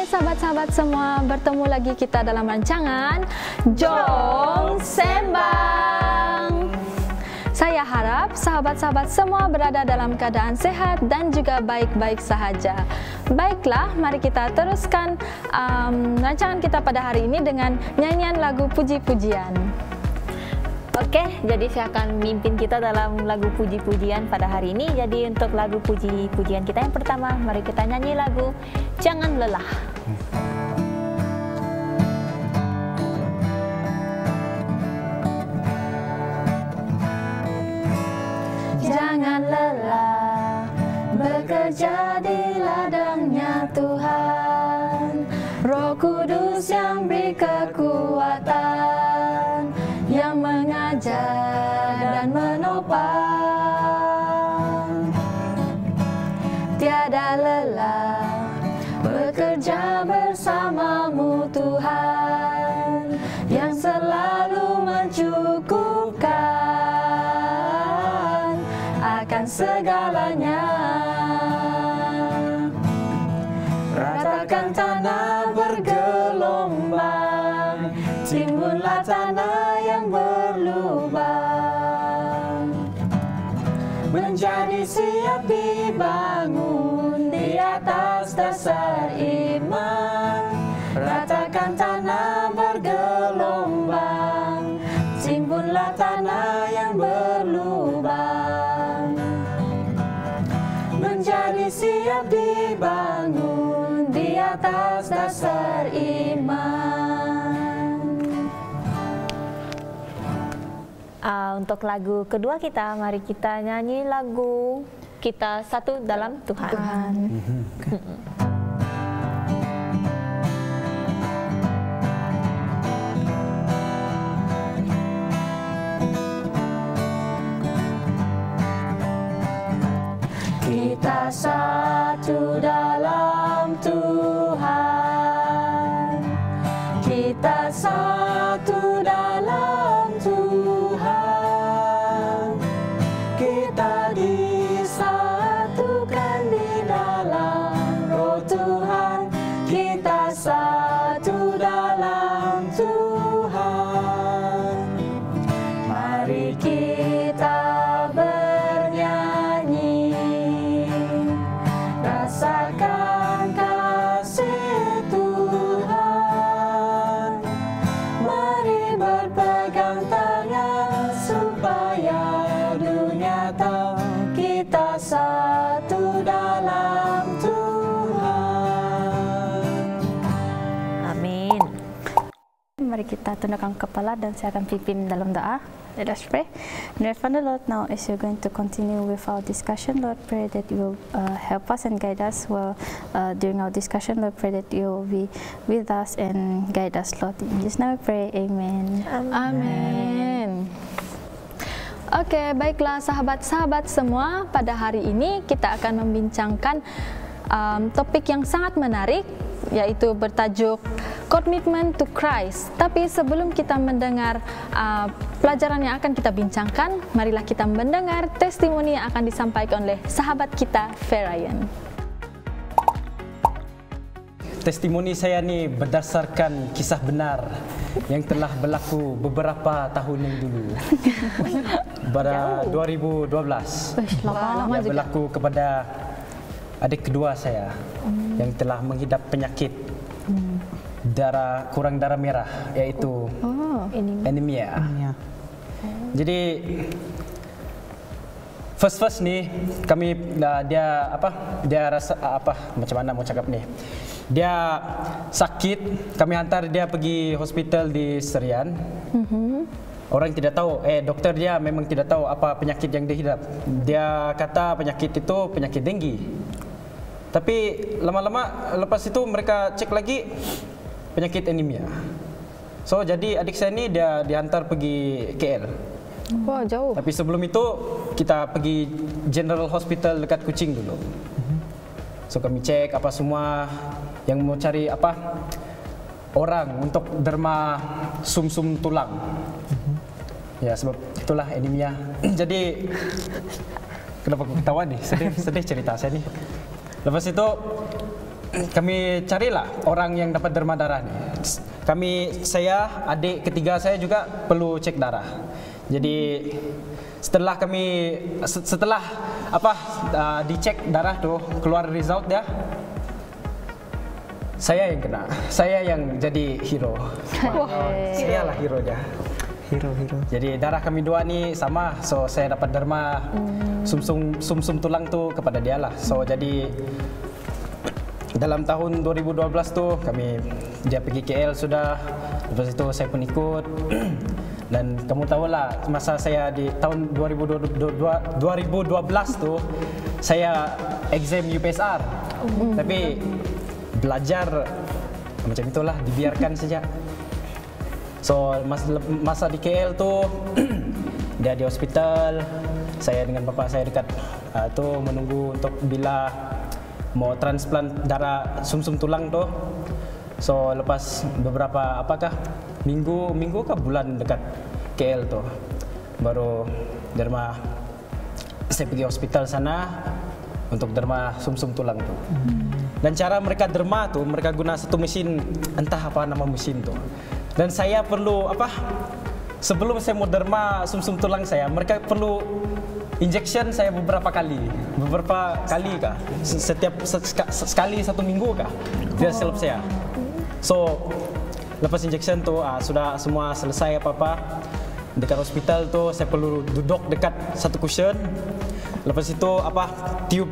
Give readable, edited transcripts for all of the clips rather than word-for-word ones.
sahabat-sahabat semua, bertemu lagi kita dalam rancangan Jom Sembang. Saya harap sahabat-sahabat semua berada dalam keadaan sehat dan juga baik-baik sahaja. Baiklah, mari kita teruskan rancangan kita pada hari ini dengan nyanyian lagu puji-pujian. Oke, jadi saya akan mimpin kita dalam lagu puji-pujian pada hari ini. Jadi untuk lagu puji-pujian kita yang pertama, mari kita nyanyi lagu Jangan Lelah. Jangan lelah bekerja di ladangnya Tuhan, Roh Kudus yang beri kekuatan, yang mengajar dan menopang. Tiada lelah bekerja bersamamu Tuhan, yang selalu mencukupkan akan segalanya. Ratakan tanah bergelombang, timbunlah tanah yang berlubang, menjadi siap dibangun di atas dasar iman. Ratakan tanah bergelombang, timbunlah tanah yang berlubang, menjadi siap dibangun di atas dasar iman. Untuk lagu kedua kita, mari kita nyanyi lagu Kita Satu Dalam Tuhan. Kita satu dalam Tuhan, kita satu dalam Tuhan, kita disatukan di dalam Roh Tuhan, kita satu dalam Tuhan. Mari kita rasakan kasih Tuhan. Mari berpegang tangan supaya dunia tahu kita satu dalam Tuhan. Amin. Mari kita tundukkan kepala dan saya akan pimpin dalam doa. Let us pray. Dear Father, Lord, now as you're going to continue with our discussion, Lord, pray that you will help us and guide us during our discussion. Lord, pray that you will be with us and guide us, Lord. In Jesus' name we pray, Amen. Amin. Oke, baiklah sahabat-sahabat semua, pada hari ini kita akan membincangkan topik yang sangat menarik, yaitu bertajuk Commitment to Christ. Tapi sebelum kita mendengar pelajaran yang akan kita bincangkan, marilah kita mendengar testimoni yang akan disampaikan oleh sahabat kita, Ferayan. Testimoni saya ni berdasarkan kisah benar yang telah berlaku beberapa tahun yang dulu. Pada 2012. Lama yang juga. berlaku kepada adik kedua saya yang telah mengidap penyakit kurang darah merah, yaitu anemia. Jadi first ni kami dia rasa macam mana mau cakap ni, dia sakit, kami hantar dia pergi hospital di Serian. Orang tidak tahu, doktor dia memang tidak tahu apa penyakit yang dia hidap. Dia kata penyakit itu penyakit denggi. Tapi lama-lama lepas itu mereka cek lagi penyakit anemia. So jadi adik saya ni dia dihantar pergi KL. Wah, jauh. Tapi sebelum itu kita pergi General Hospital dekat Kuching dulu. So kami cek apa semua, yang mau cari orang untuk derma sum-sum tulang. Ya sebab itulah anemia. Jadi kenapa aku ketawa nih? Sedih cerita saya nih. Lepas itu kami carilah orang yang dapat derma darah nih. Saya, adik ketiga saya juga perlu cek darah. Jadi setelah dicek darah tuh, keluar result dia, saya yang kena, saya yang jadi hero. Saya lah hero dia. Hero. Jadi darah kami dua nih sama, so saya dapat derma sumsum tulang tuh kepada dia lah. So jadi dalam tahun 2012 tuh dia pergi KL sudah, lepas itu saya pun ikut. Dan kamu tahu lah masa saya di tahun 2012 tuh saya exam UPSR, tapi belajar macam itulah, dibiarkan saja. So masa di KL tuh dia di hospital, saya dengan bapak saya dekat tuh menunggu untuk bila mau transplant darah sumsum tulang tuh. So lepas beberapa minggu ke bulan dekat KL tuh baru derma, saya pergi hospital sana untuk derma sumsum tulang tuh. Dan cara mereka derma tuh, mereka guna satu mesin, entah apa nama mesin tuh. Dan saya perlu sebelum saya mau derma sumsum tulang saya, mereka perlu injection saya beberapa kali kah? Sekali 1 minggu kah? Dia seleb saya. So lepas injection tuh sudah semua selesai apa dekat hospital tuh, saya perlu duduk dekat satu cushion. Lepas itu tube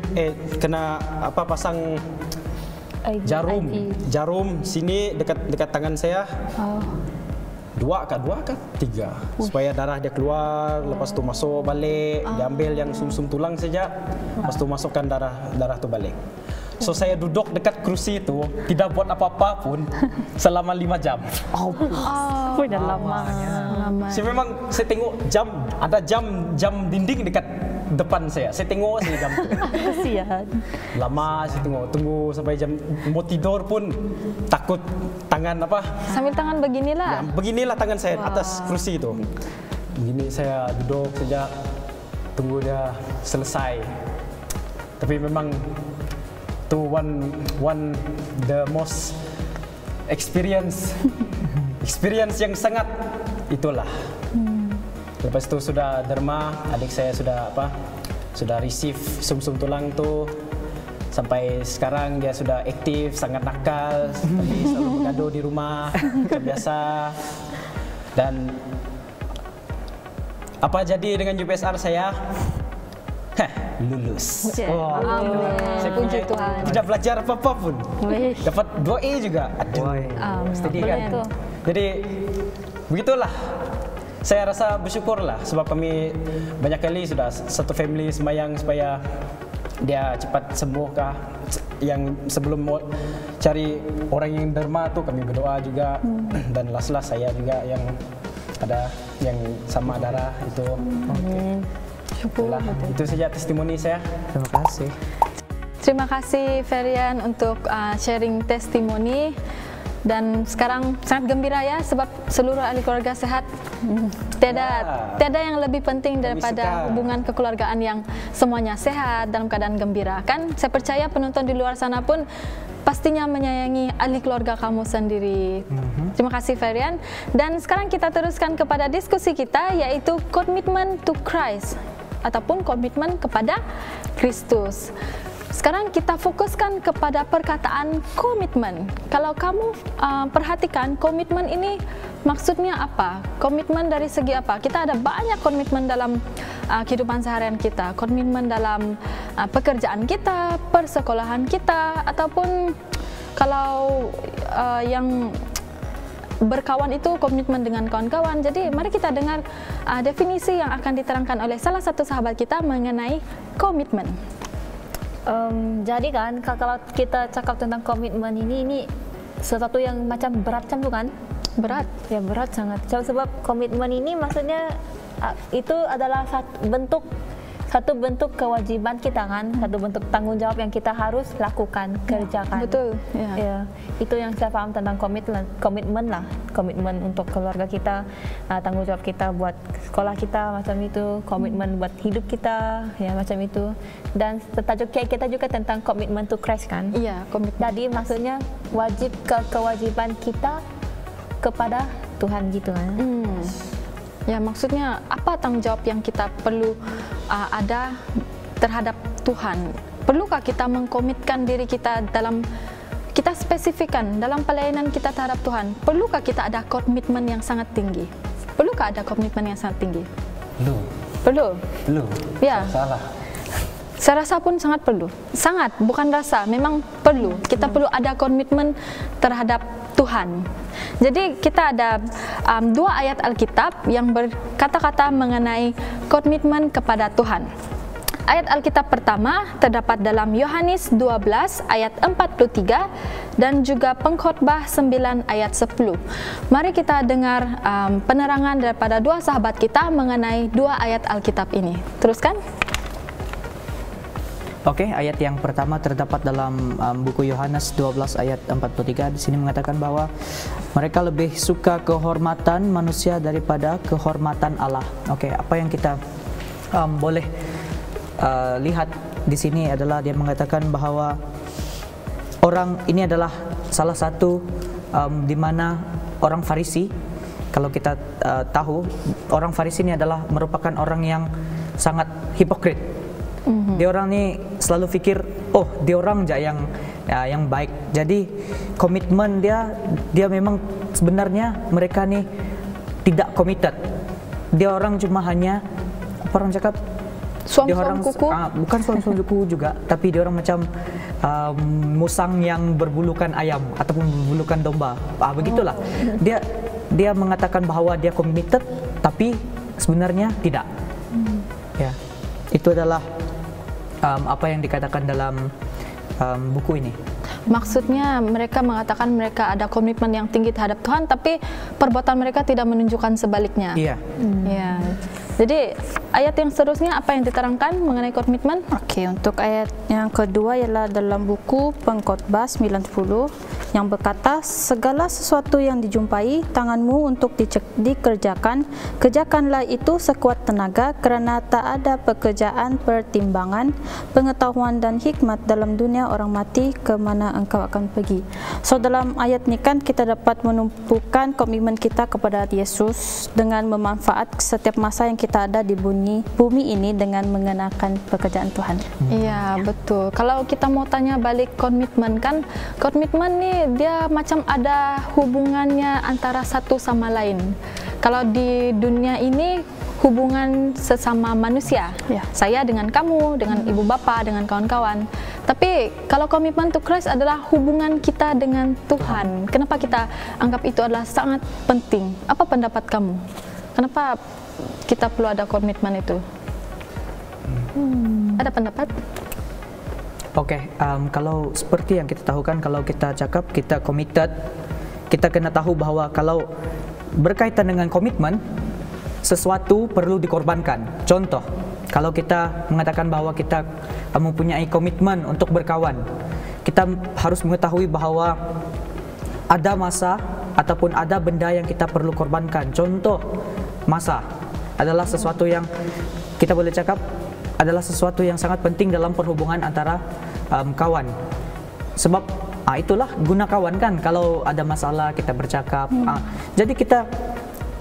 kena pasang jarum sini dekat tangan saya. Dua kah 3 supaya darah dia keluar. Lepas tu masuk balik, diambil yang sumsum tulang saja, lepas tu masukkan darah tu balik. So saya duduk dekat kerusi itu tidak buat apa-apa pun selama 5 jam. Udah lama. Memang saya tengok ada jam dinding dekat depan saya tengok sih jam tu. Kasihan. Lama saya tunggu sampai jam mau tidur pun takut tangan sambil tangan beginilah. Beginilah tangan saya atas kerusi itu. Begini saya duduk saja tunggu dia selesai. Tapi memang tu one the most experience yang sangat itulah. Lepas itu sudah derma, adik saya sudah receive sumsum tulang tu. Sampai sekarang dia sudah aktif, sangat nakal, tapi selalu bergaduh di rumah, biasa. Dan apa jadi dengan UPSR saya? Lulus. Saya puji Tuhan. Tidak belajar apa-apa pun. Dapat 2A juga. Steady kan? Jadi begitulah. Saya rasa bersyukurlah sebab kami banyak kali sudah satu family sembahyang supaya dia cepat sembuh kah. Yang sebelum mau cari orang yang derma tu kami berdoa juga. Dan last saya juga yang ada yang sama darah itu. Syukurlah. Itu saja testimoni saya. Terima kasih. Terima kasih Ferian untuk sharing testimoni. Dan sekarang sangat gembira ya sebab seluruh ahli keluarga sehat. Tiada yang lebih penting daripada hubungan kekeluargaan yang semuanya sehat dalam keadaan gembira. Kan saya percaya penonton di luar sana pun pastinya menyayangi ahli keluarga kamu sendiri. Terima kasih Ferian. Dan sekarang kita teruskan kepada diskusi kita, yaitu commitment to Christ ataupun komitmen kepada Kristus. Sekarang kita fokuskan kepada perkataan komitmen. Kalau kamu perhatikan komitmen ini maksudnya apa? Komitmen dari segi apa? Kita ada banyak komitmen dalam kehidupan seharian kita. Komitmen dalam pekerjaan kita, persekolahan kita, ataupun kalau yang berkawan itu komitmen dengan kawan-kawan. Jadi mari kita dengar definisi yang akan diterangkan oleh salah satu sahabat kita mengenai komitmen. Jadi kan kalau kita cakap tentang komitmen ini sesuatu yang macam berat kan? Berat sangat. Sebab komitmen ini maksudnya itu adalah bentuk satu bentuk kewajiban kita kan, satu bentuk tanggung jawab yang kita harus lakukan, kerjakan. Betul. Ya, itu yang saya paham tentang komitmen lah, komitmen untuk keluarga kita, tanggung jawab kita buat sekolah kita macam itu, komitmen buat hidup kita, ya macam itu. Dan tajuk kita juga tentang komitmen to Christ kan. Iya, komitmen. Jadi maksudnya kewajiban kita kepada Tuhan gitu kan. Ya, maksudnya apa tanggung jawab yang kita perlu ada terhadap Tuhan? Perlukah kita mengkomitkan diri kita kita spesifikkan dalam pelayanan kita terhadap Tuhan? Perlukah kita ada komitmen yang sangat tinggi? Perlukah ada komitmen yang sangat tinggi? Perlu. Ya. Salah. Saya rasa pun sangat perlu. Sangat, bukan rasa, memang perlu. Kita perlu ada komitmen terhadap Tuhan. Jadi kita ada dua ayat Alkitab yang berkata-kata mengenai komitmen kepada Tuhan. Ayat Alkitab pertama terdapat dalam Yohanes 12 ayat 43 dan juga Pengkhotbah 9 ayat 10. Mari kita dengar penerangan daripada dua sahabat kita mengenai dua ayat Alkitab ini. Teruskan. Oke, ayat yang pertama terdapat dalam buku Yohanes 12 ayat 43. Di sini mengatakan bahwa mereka lebih suka kehormatan manusia daripada kehormatan Allah. Oke, apa yang kita boleh lihat di sini adalah dia mengatakan bahwa orang ini adalah salah satu di mana orang Farisi. Kalau kita tahu, orang Farisi ini adalah merupakan orang yang sangat hipokrit. Dia orang ni selalu fikir, oh dia orang aja yang baik. Jadi komitmen dia memang sebenarnya mereka ni tidak committed. Dia orang cuma hanya apa orang cakap? Suam-suam kuku? Bukan suam-suam kuku juga, tapi dia orang macam musang yang berbulukan ayam ataupun berbulukan domba. Begitulah. Dia mengatakan bahwa dia committed, tapi sebenarnya tidak. Ya, itu adalah apa yang dikatakan dalam buku ini. Maksudnya mereka mengatakan mereka ada komitmen yang tinggi terhadap Tuhan, tapi perbuatan mereka tidak menunjukkan sebaliknya. Iya. Ya. Jadi ayat yang seterusnya apa yang diterangkan mengenai komitmen? Oke, untuk ayat yang kedua ialah dalam buku Pengkhotbah 90 yang berkata, segala sesuatu yang dijumpai tanganmu untuk dikerjakan, kerjakanlah itu sekuat tenaga, kerana tak ada pekerjaan pertimbangan, pengetahuan dan hikmat dalam dunia orang mati ke mana engkau akan pergi. So dalam ayat ini kan kita dapat menumpukan komitmen kita kepada Yesus dengan memanfaat setiap masa yang kita ada di bumi ini dengan mengenakan pekerjaan Tuhan. Iya, betul. Kalau kita mau tanya balik komitmen kan, komitmen nih dia macam ada hubungannya antara satu sama lain. Kalau di dunia ini hubungan sesama manusia, ya. Saya dengan kamu, dengan ibu bapa, dengan kawan-kawan. Tapi kalau komitmen to Christ adalah hubungan kita dengan Tuhan. Kenapa kita anggap itu adalah sangat penting? Apa pendapat kamu? Kenapa kita perlu ada komitmen itu? Ada pendapat? Oke, kalau seperti yang kita tahu kan, kalau kita cakap kita committed, kita kena tahu bahwa kalau berkaitan dengan komitmen, sesuatu perlu dikorbankan. Contoh, kalau kita mengatakan bahwa kita mempunyai komitmen untuk berkawan, kita harus mengetahui bahwa ada masa ataupun ada benda yang kita perlu korbankan. Contoh, masa adalah sesuatu yang kita boleh cakap adalah sesuatu yang sangat penting dalam perhubungan antara kawan. Sebab itulah guna kawan kan, kalau ada masalah kita bercakap. Jadi kita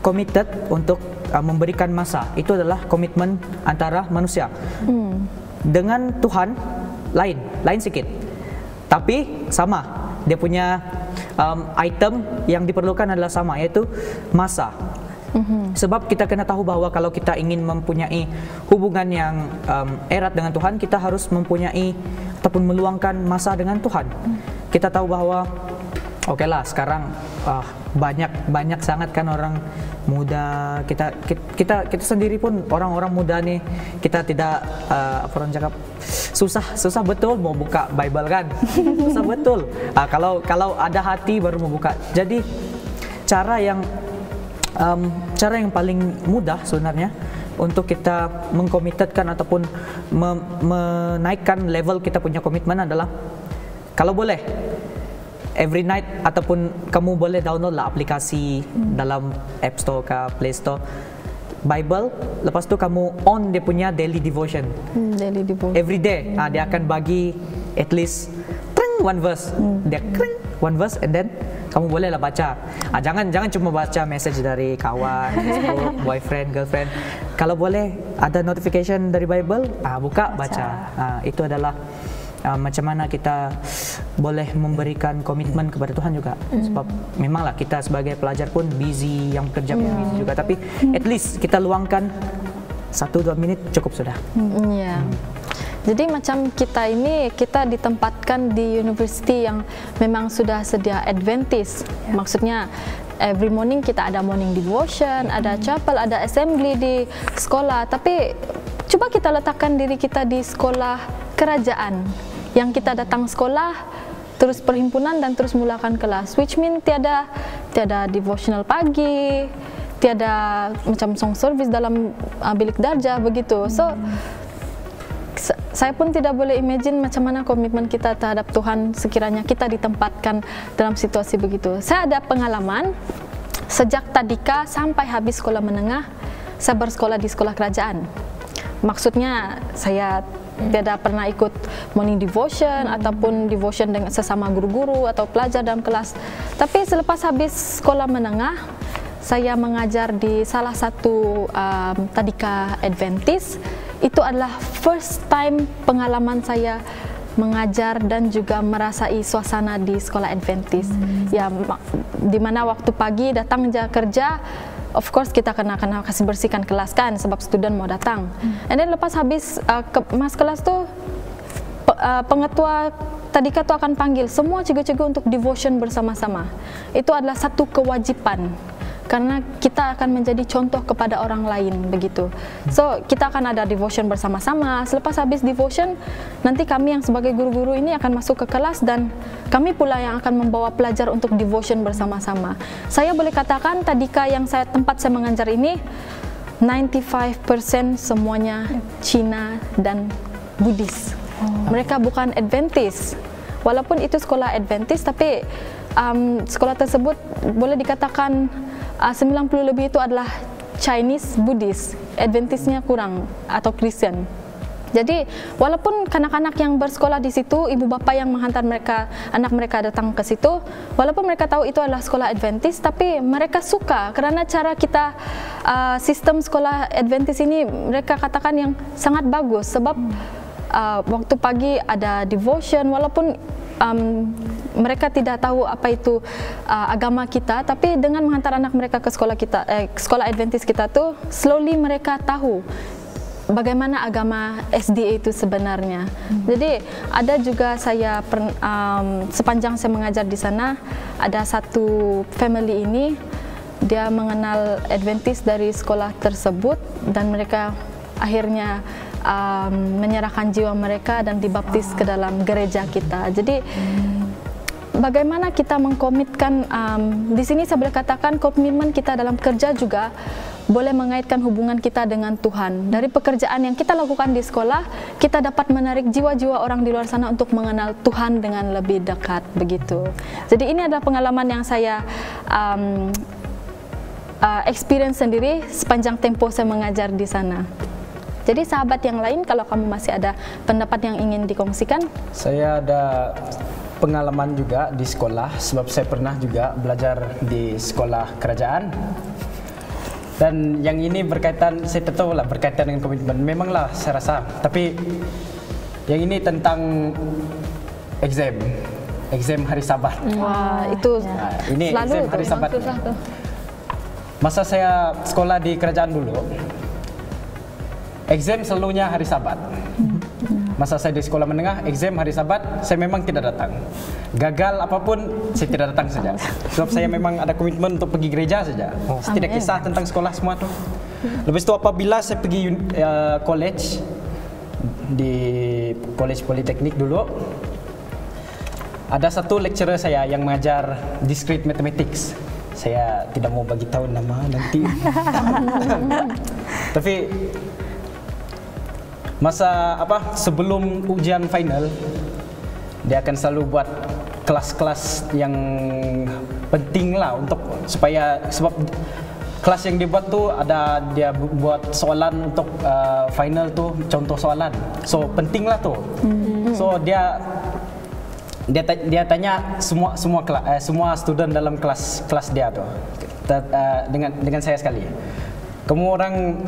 committed untuk memberikan masa. Itu adalah komitmen antara manusia. Dengan Tuhan lain sikit. Tapi sama, dia punya item yang diperlukan adalah sama, yaitu masa. Sebab kita kena tahu bahwa kalau kita ingin mempunyai hubungan yang erat dengan Tuhan, kita harus mempunyai ataupun meluangkan masa dengan Tuhan. Kita tahu bahwa okeylah sekarang banyak sangat kan orang muda, kita sendiri pun orang-orang muda nih, kita tidak apa orang cakap susah betul mau buka Bible kan. Susah betul. Kalau ada hati baru mau buka. Jadi cara yang paling mudah sebenarnya untuk kita mengkomitkan ataupun menaikkan level kita punya komitmen adalah kalau boleh every night ataupun kamu boleh download lah aplikasi dalam App Store ke Play Store Bible, lepas tu kamu on dia punya daily devotion. Daily devotion. Every day dia akan bagi at least one verse. Dia one verse and then kamu bolehlah baca. Jangan cuma baca message dari kawan, Facebook, boyfriend, girlfriend. Kalau boleh ada notification dari Bible, buka baca. Itu adalah macam mana kita boleh memberikan komitmen kepada Tuhan juga. Sebab memanglah kita sebagai pelajar pun busy, yang bekerja pun busy juga. Tapi at least kita luangkan 1-2 minit cukup sudah. Jadi macam kita ini, kita ditempatkan di university yang memang sudah sedia Adventist. Maksudnya every morning kita ada morning devotion, ada chapel, ada assembly di sekolah. Tapi coba kita letakkan diri kita di sekolah kerajaan, yang kita datang sekolah, terus perhimpunan dan terus mulakan kelas. Which mean tiada devotional pagi, tiada macam song service dalam bilik darjah begitu. So saya pun tidak boleh imagine macam mana komitmen kita terhadap Tuhan sekiranya kita ditempatkan dalam situasi begitu. Saya ada pengalaman sejak tadika sampai habis sekolah menengah, saya bersekolah di sekolah kerajaan. Maksudnya saya tidak pernah ikut morning devotion ataupun devotion dengan sesama guru-guru atau pelajar dalam kelas. Tapi selepas habis sekolah menengah, saya mengajar di salah satu tadika Adventist. Itu adalah first time pengalaman saya mengajar dan juga merasai suasana di sekolah Adventist. Ya, di mana waktu pagi datang kerja, of course kita kena kasih bersihkan kelas kan, sebab student mau datang. And then lepas habis mas kelas tu, pengetua tadika tu akan panggil semua cikgu-cikgu untuk devotion bersama-sama. Itu adalah satu kewajiban, karena kita akan menjadi contoh kepada orang lain begitu. So kita akan ada devotion bersama-sama. Selepas habis devotion, nanti kami yang sebagai guru-guru ini akan masuk ke kelas dan kami pula yang akan membawa pelajar untuk devotion bersama-sama. Saya boleh katakan tadika yang tempat saya mengajar ini 95% semuanya Cina dan Buddhis. Mereka bukan Adventist. Walaupun itu sekolah Adventist, tapi sekolah tersebut boleh dikatakan 90 lebih itu adalah Chinese Buddhist, Adventistnya kurang atau Kristen. Jadi walaupun kanak-kanak yang bersekolah di situ, ibu bapa yang menghantar anak mereka datang ke situ, walaupun mereka tahu itu adalah sekolah Adventist, tapi mereka suka karena cara kita sistem sekolah Adventist ini mereka katakan yang sangat bagus. Sebab waktu pagi ada devotion, walaupun mereka tidak tahu apa itu agama kita, tapi dengan menghantar anak mereka ke sekolah Adventist kita tuh, slowly mereka tahu bagaimana agama SDA itu sebenarnya. Jadi ada juga saya sepanjang saya mengajar di sana, ada satu family ini dia mengenal Adventist dari sekolah tersebut dan mereka akhirnya menyerahkan jiwa mereka dan dibaptis ke dalam gereja kita. Jadi bagaimana kita mengkomitkan, di sini saya boleh katakan komitmen kita dalam kerja juga boleh mengaitkan hubungan kita dengan Tuhan. Dari pekerjaan yang kita lakukan di sekolah, kita dapat menarik jiwa-jiwa orang di luar sana untuk mengenal Tuhan dengan lebih dekat begitu. Jadi ini adalah pengalaman yang saya experience sendiri sepanjang tempo saya mengajar di sana. Jadi sahabat yang lain, kalau kamu masih ada pendapat yang ingin dikongsikan? Saya ada pengalaman juga di sekolah, sebab saya pernah juga belajar di sekolah kerajaan. Dan yang ini berkaitan, saya tahu lah berkaitan dengan komitmen. Memanglah saya rasa, tapi yang ini tentang exam hari Sabat. Wah, itu ini exam hari Sabat. Masa saya sekolah di kerajaan dulu, exam selalunya hari Sabat. Masa saya di sekolah menengah, exam hari Sabat, saya memang tidak datang. Gagal apapun, saya tidak datang saja. Sebab saya memang ada komitmen untuk pergi gereja saja. Tidak kisah tentang sekolah semua tu. Lepas itu apabila saya pergi college, di college politeknik dulu, ada satu lecturer saya yang mengajar discrete mathematics. saya tidak mau bagi tahu nama nanti. Tapi masa sebelum ujian final dia akan selalu buat kelas-kelas yang penting lah untuk sebab kelas yang dibuat tuh ada dia buat soalan untuk final tuh contoh soalan. So penting lah tuh. So dia tanya semua student dalam kelas dia tuh dengan saya sekali. Kamu orang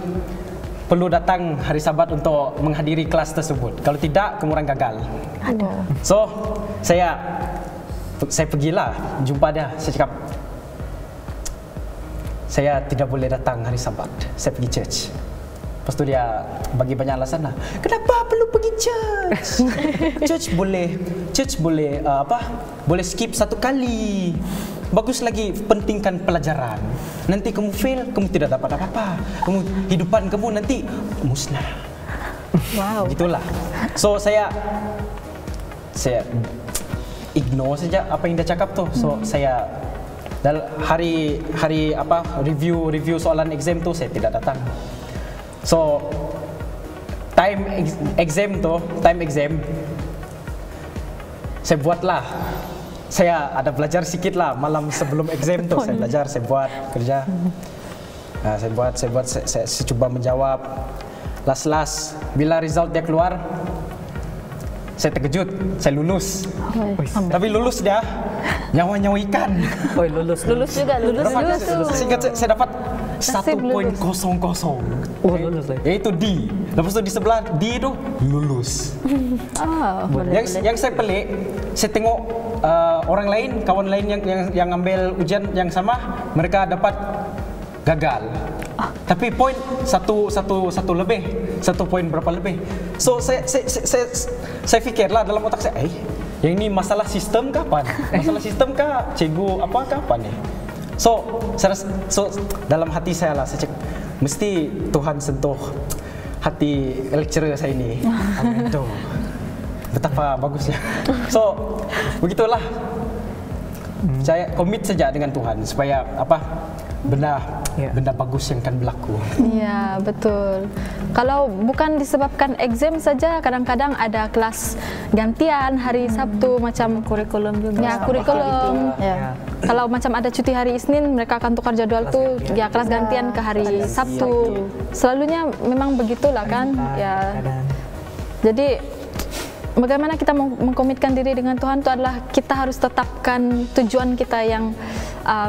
perlu datang hari Sabat untuk menghadiri kelas tersebut. Kalau tidak, kamu orang gagal. So, saya pergilah jumpa dia. Saya cakap, saya tidak boleh datang hari Sabat. Saya pergi church. Lepas tu dia bagi banyak alasan lah. Kenapa perlu pergi church? Church boleh boleh skip satu kali. Bagus lagi pentingkan pelajaran. Nanti kamu fail, kamu tidak dapat apa-apa. Hidupan kamu nanti musnah. Wow. Gitulah. So saya ignore saja apa yang dia cakap tu. So saya hari review soalan exam tu saya tidak datang. So time exam saya buatlah. Saya ada belajar sikit lah malam sebelum exam tu. Saya belajar, saya buat kerja. Saya cuba menjawab. Last bila result dia keluar, saya terkejut, saya lulus. Tapi lulus dia nyawa ikan. Lulus juga. Saya dapat 1.00. Oh, lulus lah. Yaitu D. Lepas tu di sebelah D tu lulus. Yang saya pelik, saya tengok orang lain, kawan lain yang ambil ujian yang sama, mereka dapat gagal. Tapi poin satu lebih, 1 poin berapa lebih. So saya fikirlah dalam otak saya, yang ini masalah sistem kapan? Masalah sistem kah? Cikgu apa kapan ni? So dalam hati saya lah, saya cek, mesti Tuhan sentuh hati lecturer saya ini. Amin tu. Betapa bagusnya. So begitulah. Saya komit saja dengan Tuhan supaya benda bagus yang akan berlaku. Ya, betul. Kalau bukan disebabkan exam saja, kadang-kadang ada kelas gantian hari Sabtu macam kurikulum juga. Ya, kurikulum. Ya. Kalau macam ada cuti hari Isnin, mereka akan tukar jadwal tuh ya kelas gantian ke hari Sabtu. Selalunya memang begitulah kan. Ya. Jadi bagaimana kita mengkomitkan diri dengan Tuhan itu adalah kita harus tetapkan tujuan kita yang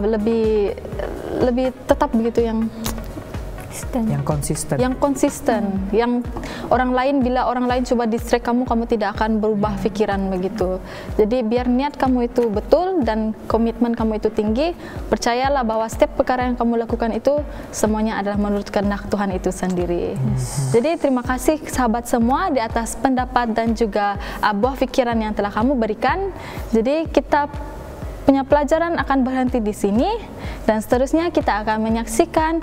lebih tetap begitu, yang konsisten, yang bila orang lain coba distract kamu tidak akan berubah pikiran begitu. Jadi biar niat kamu itu betul dan komitmen kamu itu tinggi, percayalah bahwa setiap perkara yang kamu lakukan itu semuanya adalah menurut kehendak Tuhan itu sendiri. Jadi terima kasih sahabat semua di atas pendapat dan juga buah pikiran yang telah kamu berikan. Jadi kita punya pelajaran akan berhenti di sini dan seterusnya kita akan menyaksikan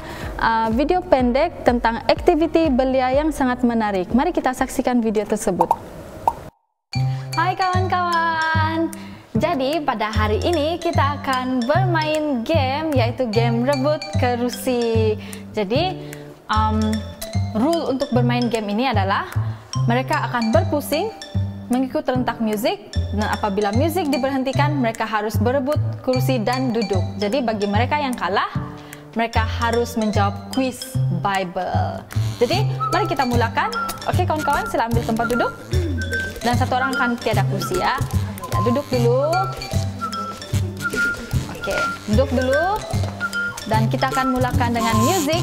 video pendek tentang aktiviti belia yang sangat menarik. Mari kita saksikan video tersebut. Hai kawan-kawan. Jadi pada hari ini kita akan bermain game, yaitu game rebut kerusi. Jadi rule untuk bermain game ini adalah mereka akan berpusing mengikut rentak musik, dan apabila musik diberhentikan mereka harus berebut kursi dan duduk. Jadi bagi mereka yang kalah, mereka harus menjawab kuis Bible. Jadi mari kita mulakan. Oke kawan-kawan, sila ambil tempat duduk dan satu orang akan tiada kursi ya. Duduk dulu. Oke, duduk dulu dan kita akan mulakan dengan musik.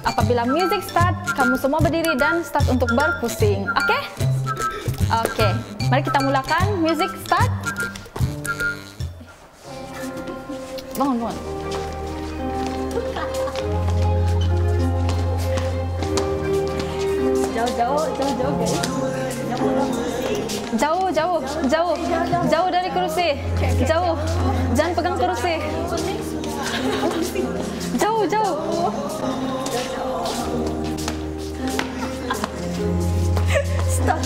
Apabila musik start, kamu semua berdiri dan start untuk berpusing. Oke? Oke, mari kita mulakan. Music start. Bangun. Jauh guys. Jauh dari kursi. Jauh. Jangan pegang kursi. Jauh. Stop.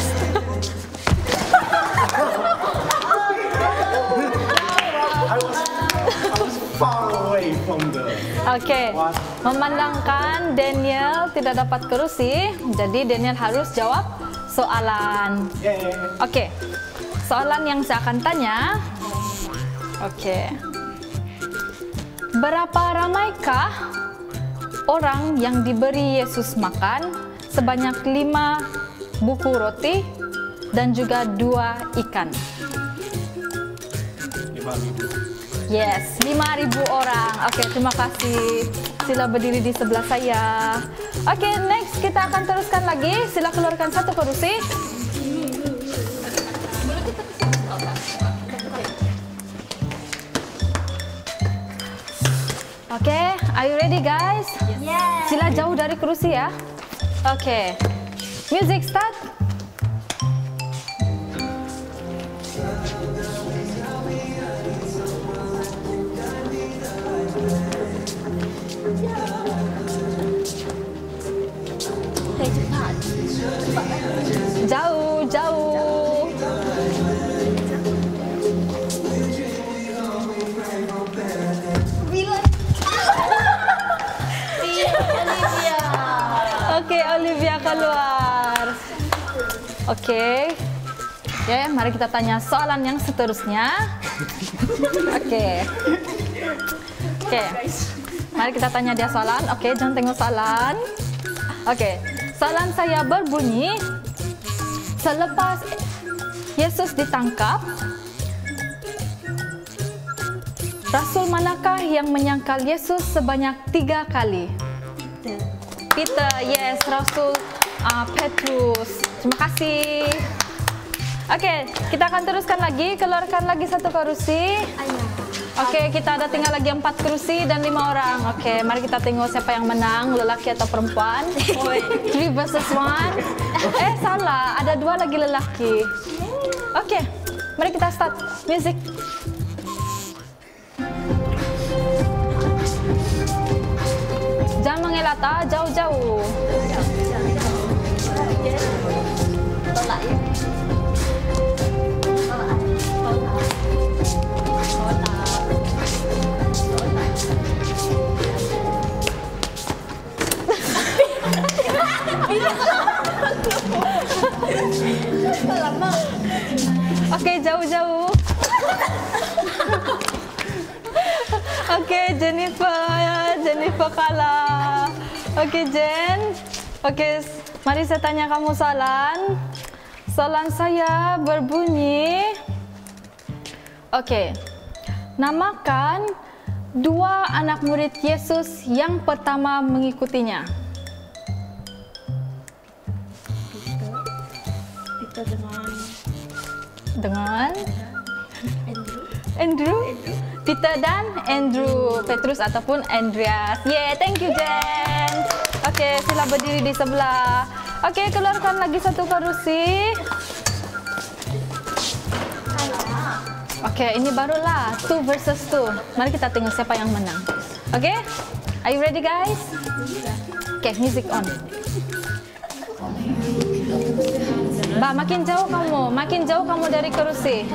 I was far away from Oke, memandangkan Daniel tidak dapat kursi, jadi Daniel harus jawab soalan. Oke, soalan yang saya akan tanya. Oke, berapa ramaikah orang yang diberi Yesus makan sebanyak 5 buku roti dan juga 2 ikan? 5.000. Yes, 5.000 orang. Oke, terima kasih. Sila berdiri di sebelah saya. Oke, next kita akan teruskan lagi. Sila keluarkan satu kursi. Oke, are you ready guys? Yes. Sila jauh dari kursi ya. Oke, music start. Jauh, jauh. Oke, Olivia keluar. Oke. Oke, mari kita tanya soalan yang seterusnya. Oke. Oke. Mari kita tanya dia soalan. Oke, jangan tengok soalan. Oke. Soalan saya berbunyi, selepas Yesus ditangkap, Rasul manakah yang menyangkal Yesus sebanyak 3 kali? Peter, yes, Rasul Petrus. Terima kasih. Oke, kita akan teruskan lagi. Keluarkan lagi satu kursi. Oke, kita ada tinggal lagi 4 kursi dan 5 orang. Oke, mari kita tengok siapa yang menang, lelaki atau perempuan. 3 versus 1. Salah, ada 2 lagi lelaki. Oke, mari kita start. Music. Jangan mengelak, jauh-jauh. Oke, jauh-jauh. Oke, Jennifer kalah. Oke, Jen. Oke, mari saya tanya kamu soalan. Soalan saya berbunyi, oke, namakan 2 anak murid Yesus yang pertama mengikutinya. Peter Dengan Andrew. Peter dan Andrew, Petrus ataupun Andreas. Yeah, thank you Jen. Oke, sila berdiri di sebelah. Oke, keluarkan lagi satu kursi. Oke, ini barulah 2 versus 2. Mari kita tengok siapa yang menang. Oke, are you ready guys? Oke, music on. Mbak, makin jauh kamu dari kursi.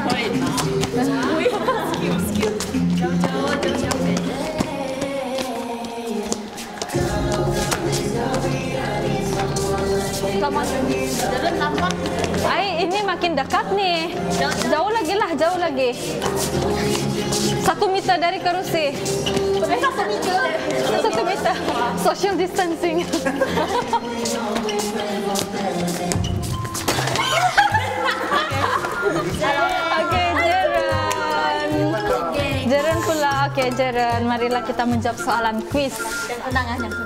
Ini makin dekat nih. Jauh lagi. 1 meter dari kursi. 1 meter. Social distancing. Oke, Jeren pula. Oke, Jeren, marilah kita menjawab soalan quiz.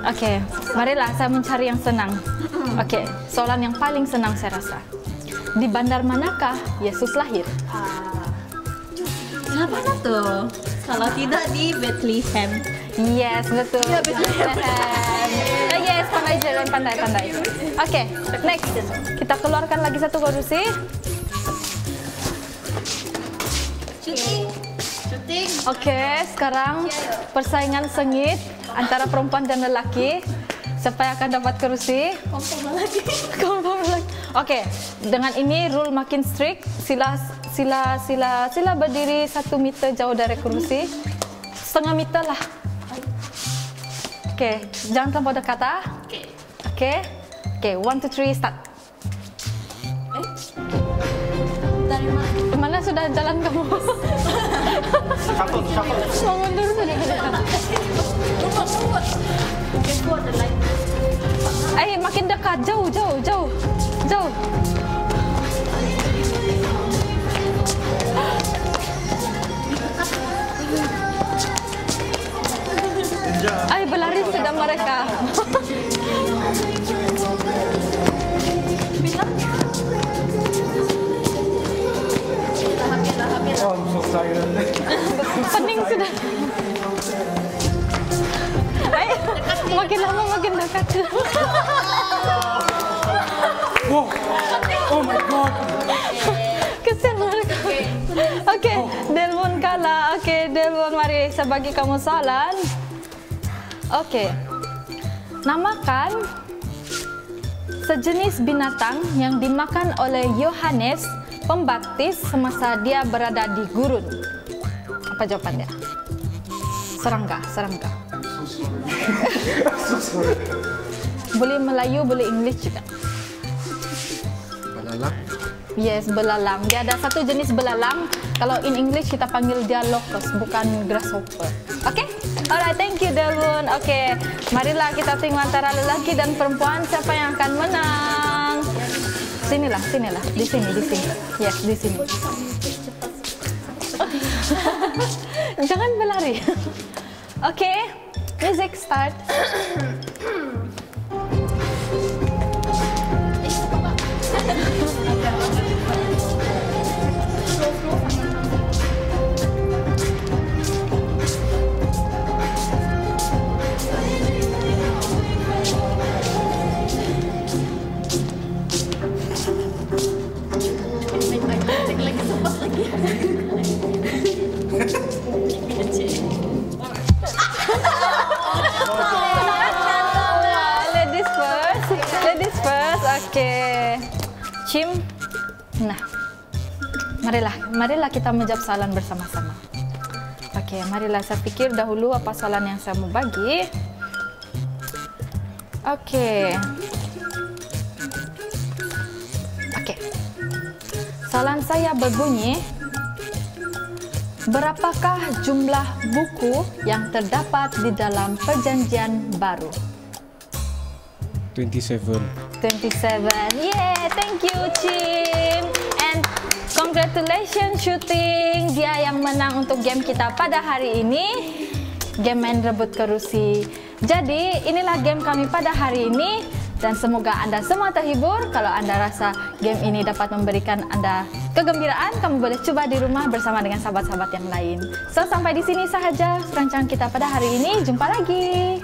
Oke, marilah saya mencari yang senang. Oke, soalan yang paling senang saya rasa. Di bandar manakah Yesus lahir? Mana tuh? Kalau tidak di Bethlehem. Yes, betul. Ya, Bethlehem. Yes, pandai Jeren, pandai. Oke, next. Kita keluarkan lagi satu kursi. Syuting. Oke, sekarang persaingan sengit antara perempuan dan lelaki. Siapa yang akan dapat kursi? Confirm lagi. Oke, dengan ini rule makin strict. Sila berdiri 1 meter jauh dari kursi. 1,5 meter lah. Oke, jangan terlalu dekat ah. Oke. Oke, 1, 2, 3, start. Dari mana? Kemana sudah jalan kamu? Mau mundur sudah dekat. Makin dekat, jauh. Berlari sudah mereka. Pening sudah. Makin lama makin dekat. Wow. Oh my god. Kesian mereka. Oke, Delbon kalah. Oke, Delbon, mari saya bagi kamu soalan. Oke, namakan sejenis binatang yang dimakan oleh Yohanes Pembaptis semasa dia berada di gurun. Apa jawabannya? Serangga. Boleh Melayu, boleh English juga. Belalang. Yes, belalang. Dia ada satu jenis belalang. Kalau in English kita panggil dia locust, bukan grasshopper. Oke? Alright, thank you Delbon. Oke, marilah kita tengok antara lelaki dan perempuan siapa yang akan menang. Sinilah, di sini. Yes, di sini. Jangan berlari. Oke, music start. Ladies first, oke. Cim, nah, marilah kita menjawab soalan bersama-sama. Oke, marilah saya pikir dahulu apa soalan yang saya mau bagi. Oke. Soalan saya berbunyi, berapakah jumlah buku yang terdapat di dalam Perjanjian Baru? 27. 27. Yeah, thank you, Cim. And congratulations shooting. Dia yang menang untuk game kita pada hari ini. Game main rebut kerusi. Jadi, inilah game kami pada hari ini. Dan semoga Anda semua terhibur. Kalau Anda rasa game ini dapat memberikan Anda kegembiraan, kamu boleh coba di rumah bersama dengan sahabat-sahabat yang lain. So, sampai di sini sahaja rancangan kita pada hari ini. Jumpa lagi.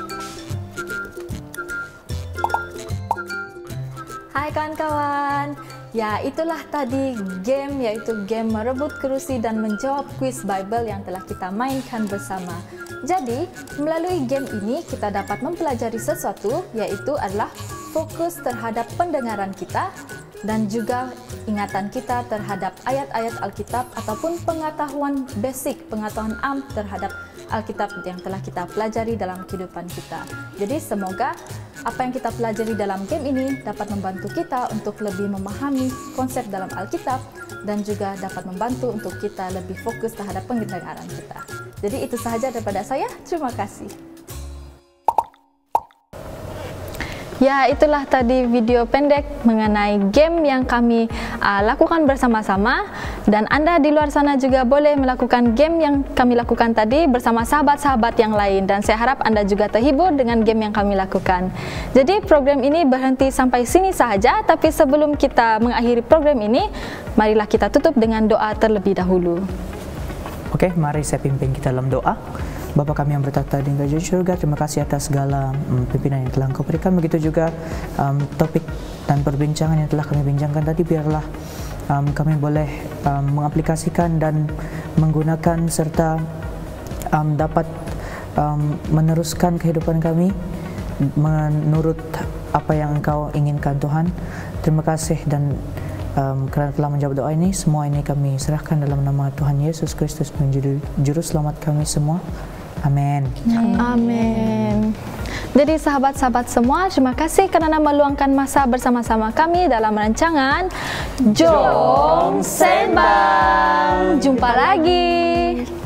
Hai kawan-kawan. Ya, itulah tadi game, yaitu game merebut kerusi dan menjawab kuis Bible yang telah kita mainkan bersama. Jadi, melalui game ini kita dapat mempelajari sesuatu, yaitu adalah fokus terhadap pendengaran kita dan juga ingatan kita terhadap ayat-ayat Alkitab ataupun pengetahuan basic, pengetahuan am terhadap Alkitab yang telah kita pelajari dalam kehidupan kita. Jadi semoga apa yang kita pelajari dalam game ini dapat membantu kita untuk lebih memahami konsep dalam Alkitab dan juga dapat membantu untuk kita lebih fokus terhadap pendengaran kita. Jadi itu sahaja daripada saya. Terima kasih. Ya, itulah tadi video pendek mengenai game yang kami lakukan bersama-sama. Dan Anda di luar sana juga boleh melakukan game yang kami lakukan tadi bersama sahabat-sahabat yang lain. Dan saya harap Anda juga terhibur dengan game yang kami lakukan. Jadi program ini berhenti sampai sini sahaja. Tapi sebelum kita mengakhiri program ini, marilah kita tutup dengan doa terlebih dahulu. Oke, mari saya pimpin kita dalam doa. Bapa kami yang bertata di kerajaan surga, terima kasih atas segala pimpinan yang telah Engkau berikan. Begitu juga topik dan perbincangan yang telah kami bincangkan tadi, biarlah kami boleh mengaplikasikan dan menggunakan serta dapat meneruskan kehidupan kami menurut apa yang Engkau inginkan Tuhan. Terima kasih dan kerana telah menjawab doa ini. Semua ini kami serahkan dalam nama Tuhan Yesus Kristus menjadi juru selamat kami semua. Amin. Amin. Jadi sahabat-sahabat semua, terima kasih kerana meluangkan masa bersama-sama kami dalam rancangan Jom Sembang. Jumpa lagi.